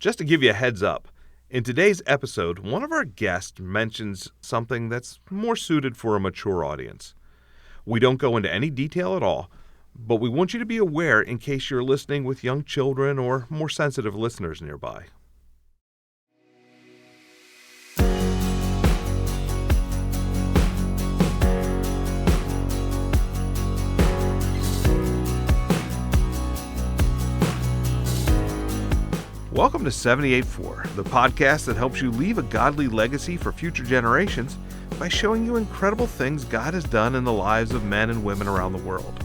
Just to give you a heads up, in today's episode, one of our guests mentions something that's more suited for a mature audience. We don't go into any detail at all, but we want you to be aware in case you're listening with young children or more sensitive listeners nearby. Welcome to 78.4, the podcast that helps you leave a godly legacy for future generations by showing you incredible things God has done in the lives of men and women around the world.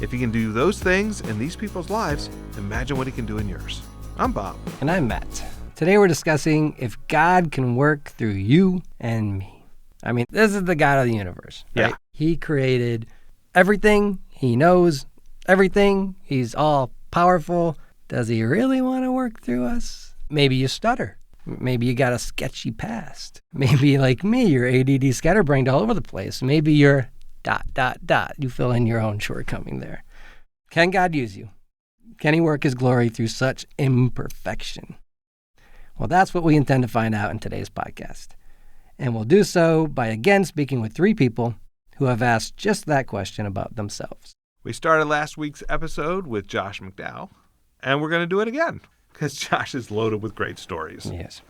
If he can do those things in these people's lives, imagine what he can do in yours. I'm Bob. And I'm Matt. Today we're discussing if God can work through you and me. I mean, this is the God of the universe, right? Yeah. He created everything. He knows everything. He's all powerful. Does he really want to work through us? Maybe you stutter. Maybe you got a sketchy past. Maybe, like me, you're ADD scatterbrained all over the place. Maybe you're ... You fill in your own shortcoming there. Can God use you? Can he work his glory through such imperfection? Well, that's what we intend to find out in today's podcast. And we'll do so by again speaking with three people who have asked just that question about themselves. We started last week's episode with Josh McDowell, and we're going to do it again because Josh is loaded with great stories. Yes.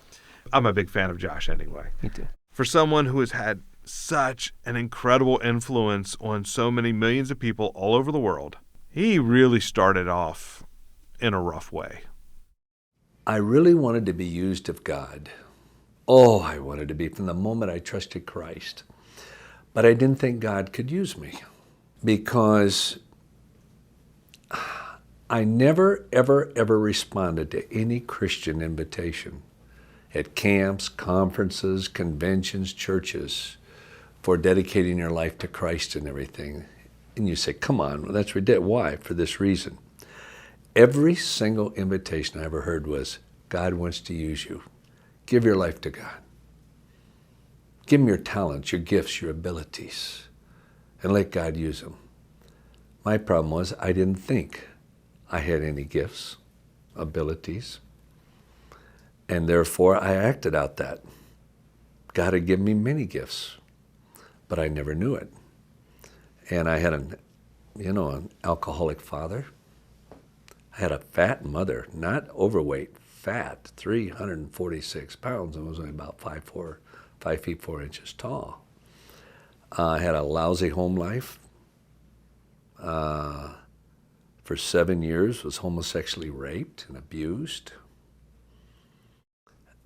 I'm a big fan of Josh anyway. Me too. For someone who has had such an incredible influence on so many millions of people all over the world, he really started off in a rough way. I really wanted to be used of God. Oh, I wanted to be from the moment I trusted Christ. But I didn't think God could use me because I never, ever responded to any Christian invitation at camps, conferences, conventions, churches for dedicating your life to Christ and everything. And you say, come on, that's ridiculous. Why? For this reason. Every single invitation I ever heard was, God wants to use you. Give your life to God. Give him your talents, your gifts, your abilities, and let God use them. My problem was I didn't think I had any gifts, abilities, and therefore I acted out that. God had given me many gifts, but I never knew it. And I had an alcoholic father. I had a fat mother, not overweight, fat, 346 pounds, and was only about 5 feet 4 inches tall. I had a lousy home life. For 7 years, was homosexually raped and abused.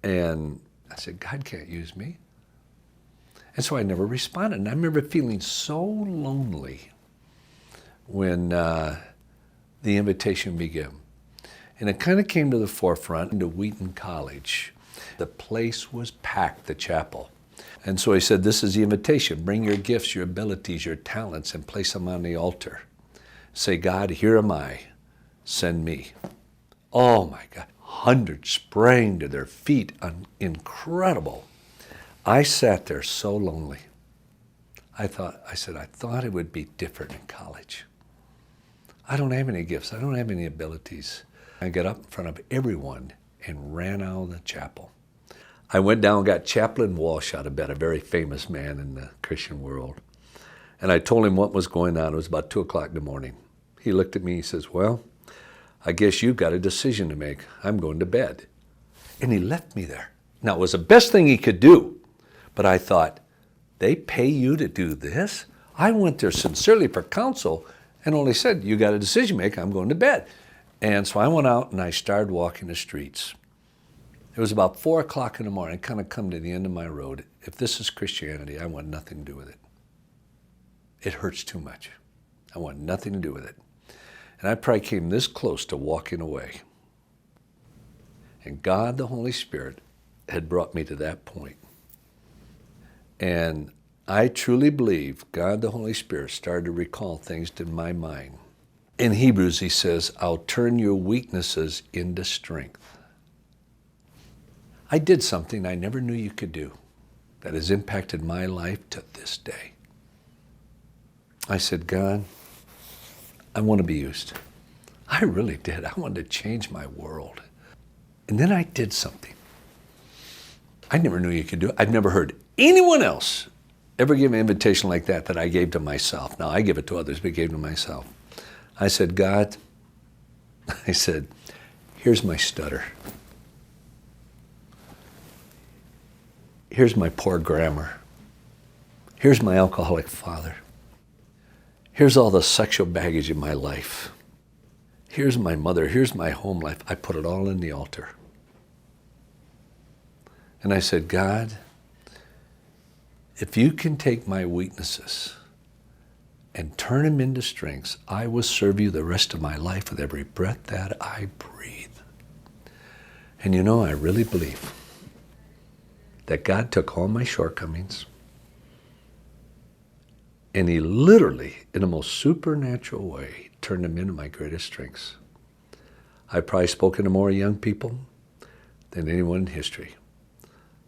And I said, God can't use me. And so I never responded. And I remember feeling so lonely when the invitation began. And it kind of came to the forefront into Wheaton College. The place was packed, the chapel. And so he said, this is the invitation. Bring your gifts, your abilities, your talents, and place them on the altar. Say, God, here am I. Send me. Oh my God. Hundreds sprang to their feet. Incredible. I sat there so lonely. I thought it would be different in college. I don't have any gifts. I don't have any abilities. I got up in front of everyone and ran out of the chapel. I went down and got Chaplain Walsh out of bed, a very famous man in the Christian world. And I told him what was going on. It was about 2 o'clock in the morning. He looked at me, he says, well, I guess you've got a decision to make. I'm going to bed. And he left me there. Now, it was the best thing he could do. But I thought, they pay you to do this? I went there sincerely for counsel and only said, you got a decision to make, I'm going to bed. And so I went out and I started walking the streets. It was about 4 o'clock in the morning. I kind of come to the end of my road. If this is Christianity, I want nothing to do with it. It hurts too much. I want nothing to do with it. And I probably came this close to walking away. And God, the Holy Spirit, had brought me to that point. And I truly believe God, the Holy Spirit, started to recall things in my mind. In Hebrews, he says, I'll turn your weaknesses into strength. I did something I never knew you could do that has impacted my life to this day. I said, God, I want to be used. I really did. I wanted to change my world. And then I did something. I never knew you could do it. I've never heard anyone else ever give an invitation like that I gave to myself. Now, I give it to others, but I gave it to myself. I said, God, I said, here's my stutter. Here's my poor grammar. Here's my alcoholic father. Here's all the sexual baggage in my life. Here's my mother. Here's my home life. I put it all in the altar. And I said, God, if you can take my weaknesses and turn them into strengths, I will serve you the rest of my life with every breath that I breathe. And you know, I really believe that God took all my shortcomings and he literally, in the most supernatural way, turned them into my greatest strengths. I've probably spoken to more young people than anyone in history.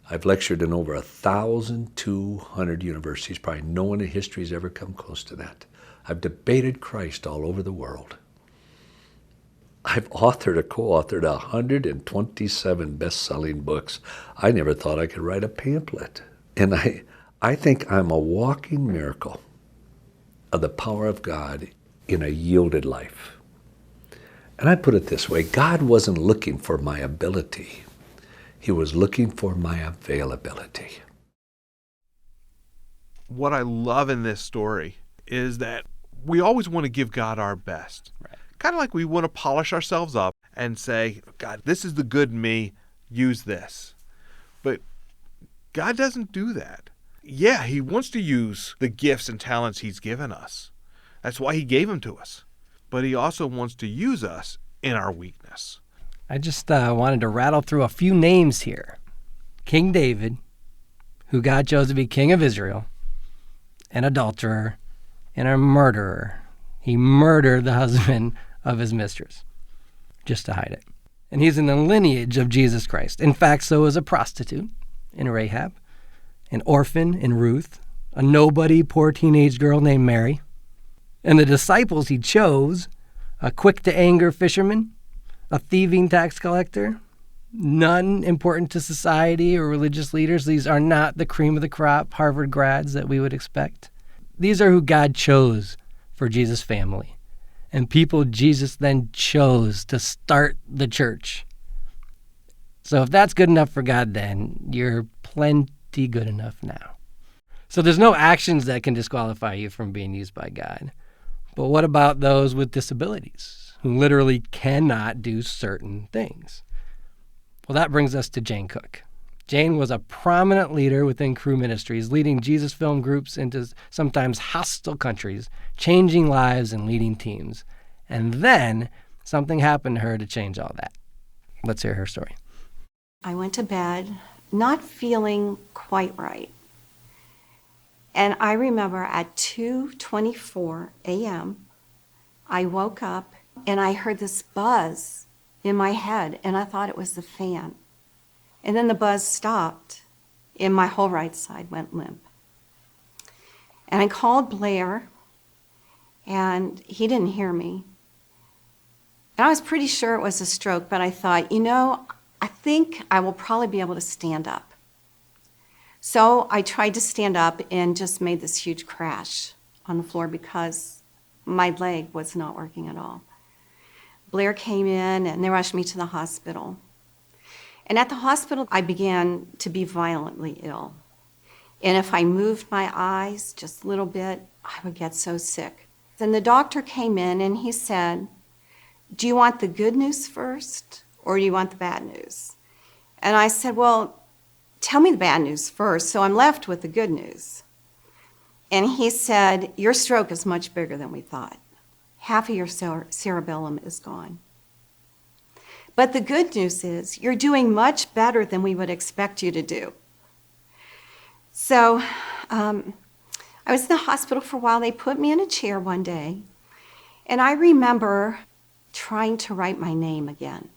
I've lectured in over 1,200 universities. Probably no one in history has ever come close to that. I've debated Christ all over the world. I've authored or co-authored 127 best-selling books. I never thought I could write a pamphlet. And I think I'm a walking miracle of the power of God in a yielded life. And I put it this way, God wasn't looking for my ability. He was looking for my availability. What I love in this story is that we always want to give God our best. Right. Kind of like we want to polish ourselves up and say, God, this is the good me, use this. But God doesn't do that. Yeah, he wants to use the gifts and talents he's given us. That's why he gave them to us. But he also wants to use us in our weakness. I just wanted to rattle through a few names here. King David, who God chose to be king of Israel, an adulterer, and a murderer. He murdered the husband of his mistress just to hide it. And he's in the lineage of Jesus Christ. In fact, so is a prostitute in Rahab, an orphan in Ruth, a nobody poor teenage girl named Mary. And the disciples he chose, a quick-to-anger fisherman, a thieving tax collector, none important to society or religious leaders. These are not the cream of the crop Harvard grads that we would expect. These are who God chose for Jesus' family, and people Jesus then chose to start the church. So if that's good enough for God then, you're plenty good enough now. So there's no actions that can disqualify you from being used by God. But what about those with disabilities who literally cannot do certain things? Well, that brings us to Jane Cook. Jane was a prominent leader within Cru Ministries, leading Jesus film groups into sometimes hostile countries, changing lives and leading teams. And then something happened to her to change all that. Let's hear her story. I went to bed not feeling quite right. And I remember at 2:24 a.m., I woke up and I heard this buzz in my head, and I thought it was the fan. And then the buzz stopped, and my whole right side went limp. And I called Blair, and he didn't hear me. And I was pretty sure it was a stroke, but I thought, I think I will probably be able to stand up. So I tried to stand up and just made this huge crash on the floor because my leg was not working at all. Blair came in and they rushed me to the hospital. And at the hospital, I began to be violently ill. And if I moved my eyes just a little bit, I would get so sick. Then the doctor came in and he said, "Do you want the good news first or do you want the bad news?" And I said, "Well, tell me the bad news first." So I'm left with the good news. And he said, "Your stroke is much bigger than we thought. Half of your cerebellum is gone. But the good news is you're doing much better than we would expect you to do." So I was in the hospital for a while. They put me in a chair one day. And I remember trying to write my name again.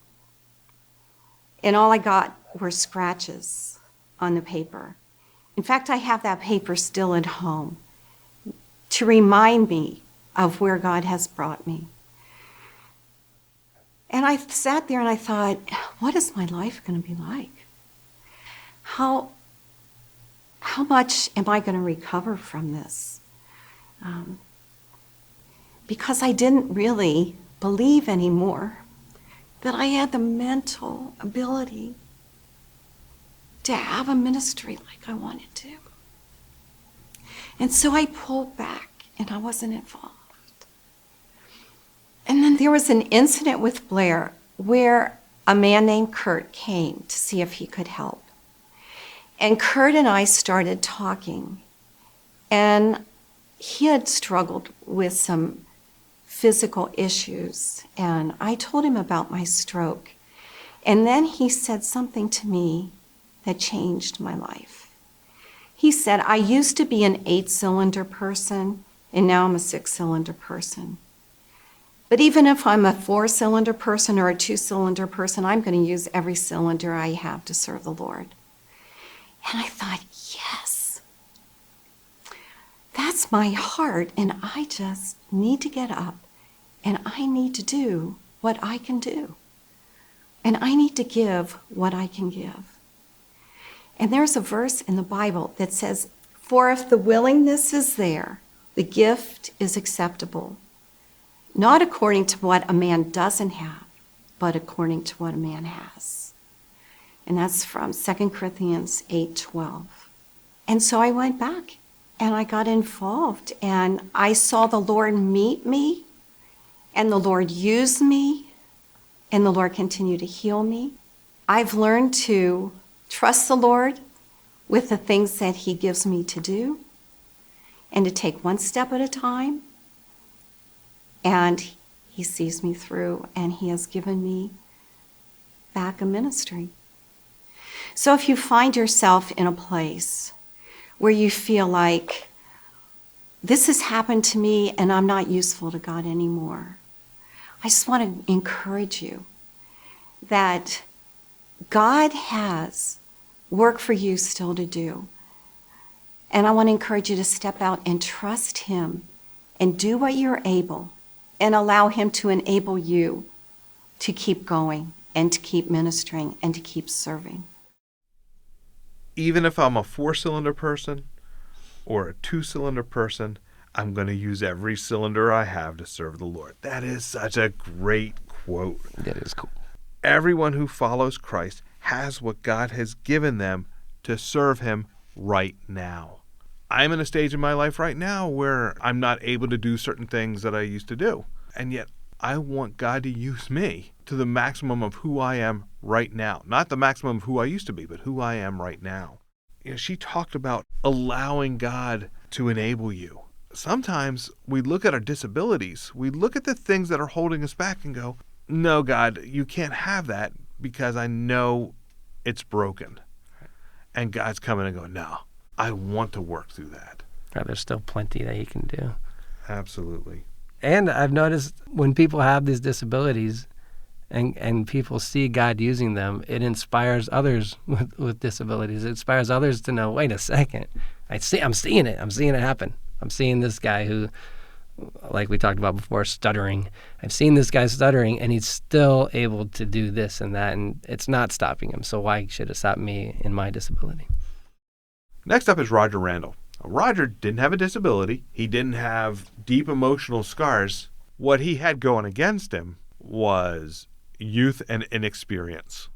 And all I got were scratches on the paper. In fact, I have that paper still at home to remind me of where God has brought me. And I sat there and I thought, what is my life going to be like? How much am I going to recover from this? Because I didn't really believe anymore that I had the mental ability to have a ministry like I wanted to. And so I pulled back and I wasn't involved. And then there was an incident with Blair where a man named Kurt came to see if he could help. And Kurt and I started talking. And he had struggled with some physical issues. And I told him about my stroke. And then he said something to me that changed my life. He said, I used to be an 8-cylinder person, and now I'm a 6-cylinder person. But even if I'm a 4-cylinder person or a 2-cylinder person, I'm going to use every cylinder I have to serve the Lord. And I thought, yes, that's my heart, and I just need to get up, and I need to do what I can do. And I need to give what I can give. And there's a verse in the Bible that says, for if the willingness is there, the gift is acceptable. Not according to what a man doesn't have, but according to what a man has. And that's from 2 Corinthians 8:12. And so I went back and I got involved and I saw the Lord meet me and the Lord use me and the Lord continue to heal me. I've learned to trust the Lord with the things that he gives me to do and to take one step at a time. And he sees me through, and he has given me back a ministry. So if you find yourself in a place where you feel like this has happened to me and I'm not useful to God anymore, I just want to encourage you that God has work for you still to do. And I want to encourage you to step out and trust him and do what you're able and allow him to enable you to keep going and to keep ministering and to keep serving. Even if I'm a 4-cylinder person or a 2-cylinder person, I'm going to use every cylinder I have to serve the Lord. That is such a great quote. That is cool. Everyone who follows Christ has what God has given them to serve him right now. I'm in a stage in my life right now where I'm not able to do certain things that I used to do. And yet I want God to use me to the maximum of who I am right now. Not the maximum of who I used to be, but who I am right now. You know, she talked about allowing God to enable you. Sometimes we look at our disabilities, we look at the things that are holding us back and go, no, God, you can't have that because I know it's broken. And God's coming and going, no, I want to work through that. There's still plenty that he can do. Absolutely. And I've noticed when people have these disabilities and people see God using them, it inspires others with disabilities. It inspires others to know, wait a second, I'm seeing it. I'm seeing it happen. I'm seeing this guy who, like we talked about before, stuttering. I've seen this guy stuttering, and he's still able to do this and that, and it's not stopping him. So why should it stop me in my disability? Next up is Roger Randall. Roger didn't have a disability. He didn't have deep emotional scars. What he had going against him was youth and inexperience.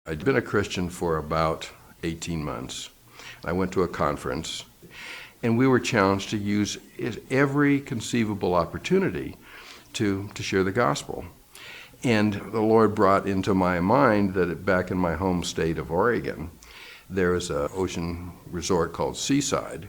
I'd been a Christian for about 18 months. I went to a conference, and we were challenged to use every conceivable opportunity to share the gospel. And the Lord brought into my mind that back in my home state of Oregon, there is an ocean resort called Seaside,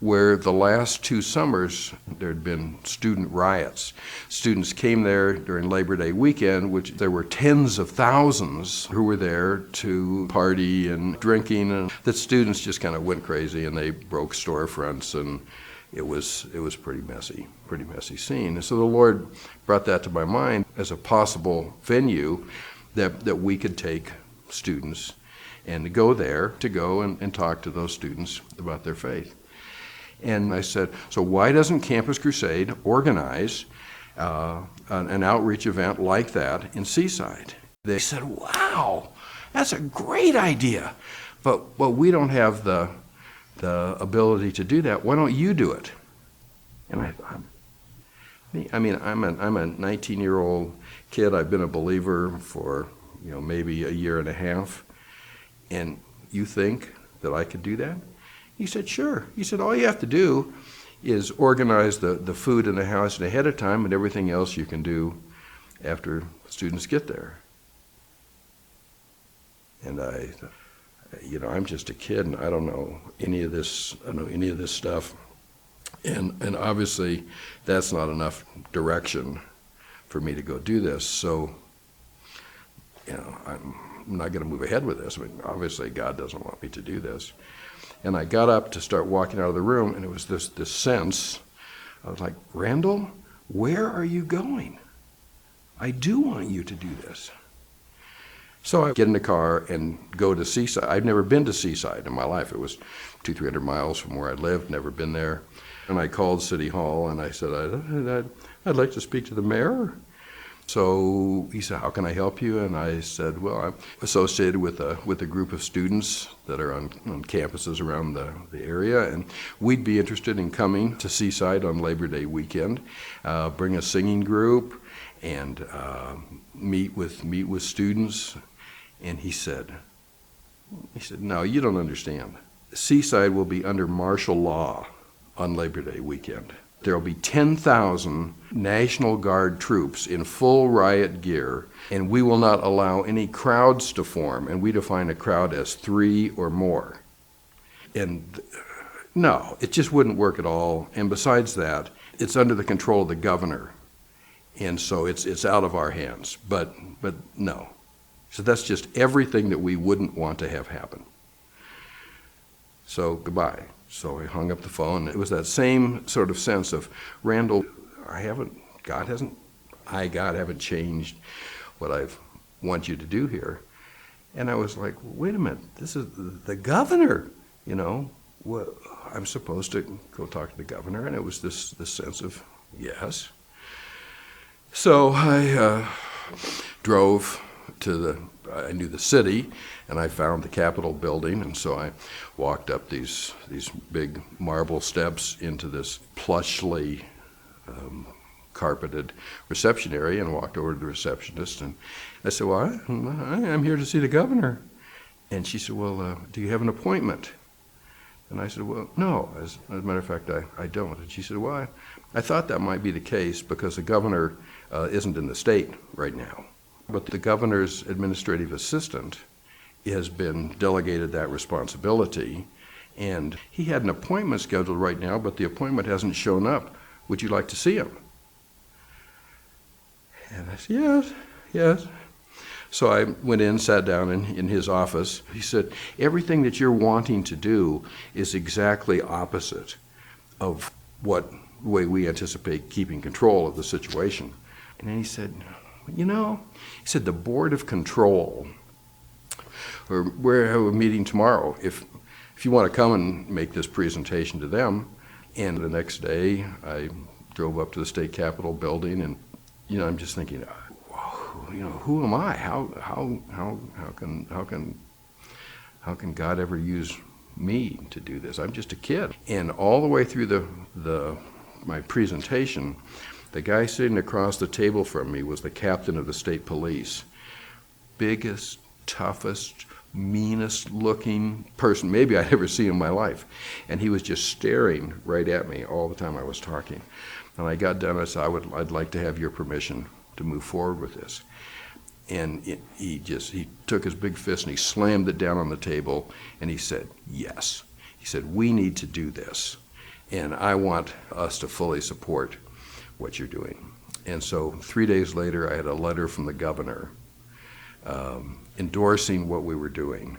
where the last 2 summers there had been student riots. Students came there during Labor Day weekend, which there were tens of thousands who were there to party and drinking, and the students just kind of went crazy and they broke storefronts, and it was pretty messy scene. And so the Lord brought that to my mind as a possible venue that we could take students and to go there, to go and talk to those students about their faith. And I said, so why doesn't Campus Crusade organize an outreach event like that in Seaside. They said, wow, that's a great idea, but we don't have the ability to do that. Why don't you do it? And I thought, I'm a 19-year-old kid. I've been a believer for maybe a year and a half, and you think that I could do that? He said, sure. He said, all you have to do is organize the food in the house ahead of time, and everything else you can do after students get there. And I'm just a kid, and I don't know any of this. I don't know any of this stuff, and obviously, that's not enough direction for me to go do this. So, I'm not going to move ahead with this. I mean, obviously, God doesn't want me to do this. And I got up to start walking out of the room, and it was this sense. I was like, Randall, where are you going? I do want you to do this. So I get in the car and go to Seaside. I've never been to Seaside in my life. It was 200-300 miles from where I lived, never been there. And I called City Hall, and I said, I'd like to speak to the mayor. So he said, how can I help you? And I said, well, I'm associated with a group of students that are on campuses around the area, and we'd be interested in coming to Seaside on Labor Day weekend, bring a singing group, and meet with students. And he said, no, you don't understand. Seaside will be under martial law on Labor Day weekend. There will be 10,000 National Guard troops in full riot gear, and we will not allow any crowds to form, and we define a crowd as 3 or more. And no, it just wouldn't work at all. And besides that, it's under the control of the governor, and so it's out of our hands. But no. So that's just everything that we wouldn't want to have happen. So goodbye. So I hung up the phone. It was that same sort of sense of, Randall, God haven't changed what I want you to do here. And I was like, wait a minute, this is the governor, I'm supposed to go talk to the governor. And it was this sense of, yes. So I drove I knew the city, and I found the Capitol building, and so I walked up these big marble steps into this plushly carpeted reception area and walked over to the receptionist, and I said, well, I'm here to see the governor. And she said, well, do you have an appointment? And I said, well, no, as a matter of fact, I don't. And she said, well, I thought that might be the case because the governor isn't in the state right now. But the governor's administrative assistant has been delegated that responsibility, and he had an appointment scheduled right now, but the appointment hasn't shown up. Would you like to see him? And I said, yes. So I went in, sat down in his office. He said, everything that you're wanting to do is exactly opposite of the way we anticipate keeping control of the situation. And then he said, he said, the Board of Control, or we're having a meeting tomorrow, if you want to come and make this presentation to them. And the next day, I drove up to the state capitol building, and, I'm just thinking, who am I? How can God ever use me to do this? I'm just a kid. And all the way through my presentation, the guy sitting across the table from me was the captain of the state police. Biggest, toughest, meanest looking person maybe I'd ever seen in my life. And he was just staring right at me all the time I was talking. And I got done, I said, I'd like to have your permission to move forward with this. And he took his big fist and he slammed it down on the table and he said, yes. He said, we need to do this. And I want us to fully support what you're doing. And so 3 days later, I had a letter from the governor endorsing what we were doing.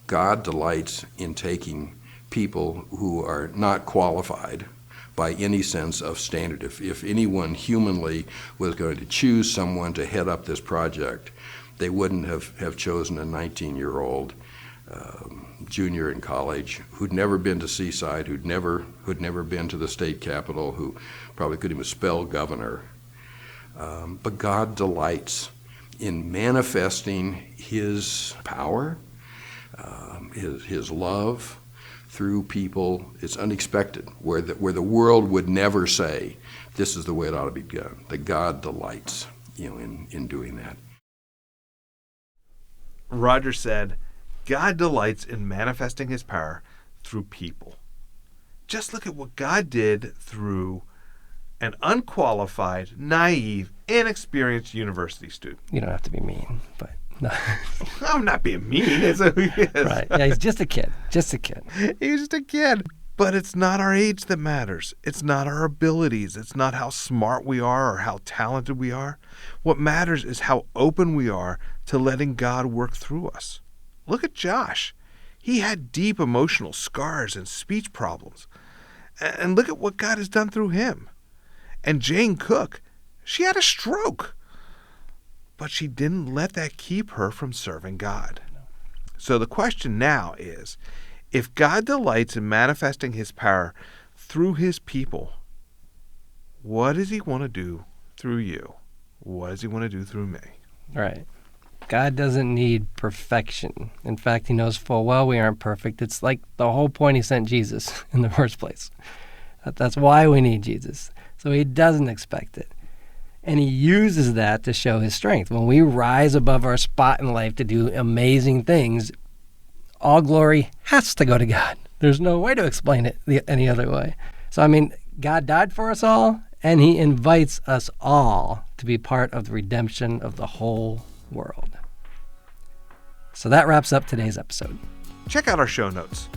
God delights in taking people who are not qualified by any sense of standard. If anyone humanly was going to choose someone to head up this project, they wouldn't have chosen a 19-year-old junior in college who'd never been to Seaside, who'd never been to the state capitol, who probably couldn't even spell governor. But God delights in manifesting His power, His love through people. It's unexpected, where the world would never say, this is the way it ought to be done. That God delights, in doing that. Roger said, God delights in manifesting His power through people. Just look at what God did through an unqualified, naive, inexperienced university student. You don't have to be mean, but no. I'm not being mean. It's who he is. Right. Yeah, he's just a kid. Just a kid. He's just a kid. But it's not our age that matters. It's not our abilities. It's not how smart we are or how talented we are. What matters is how open we are to letting God work through us. Look at Josh. He had deep emotional scars and speech problems. And look at what God has done through him. And Jane Cook, she had a stroke. But she didn't let that keep her from serving God. So the question now is, if God delights in manifesting His power through His people, what does He want to do through you? What does He want to do through me? Right. God doesn't need perfection. In fact, He knows full well we aren't perfect. It's like the whole point He sent Jesus in the first place. That's why we need Jesus. So He doesn't expect it. And He uses that to show His strength. When we rise above our spot in life to do amazing things, all glory has to go to God. There's no way to explain it any other way. So, God died for us all, and He invites us all to be part of the redemption of the whole world. So that wraps up today's episode. Check out our show notes.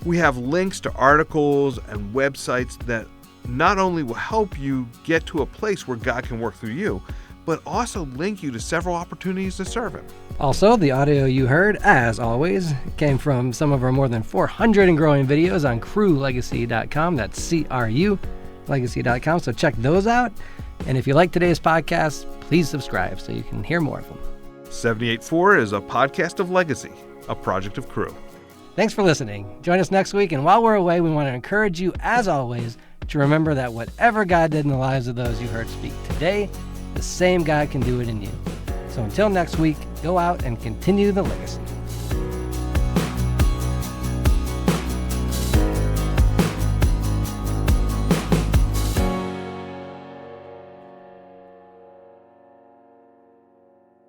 We have links to articles and websites that not only will help you get to a place where God can work through you, but also link you to several opportunities to serve Him. Also, the audio you heard, as always, came from some of our more than 400 and growing videos on crewlegacy.com. That's CRU legacy.com. So check those out. And if you like today's podcast, please subscribe so you can hear more of them. 78.4 is a podcast of Legacy, a project of Crew. Thanks for listening. Join us next week. And while we're away, we want to encourage you, as always, to remember that whatever God did in the lives of those you heard speak today, the same God can do it in you. So until next week, go out and continue the legacy.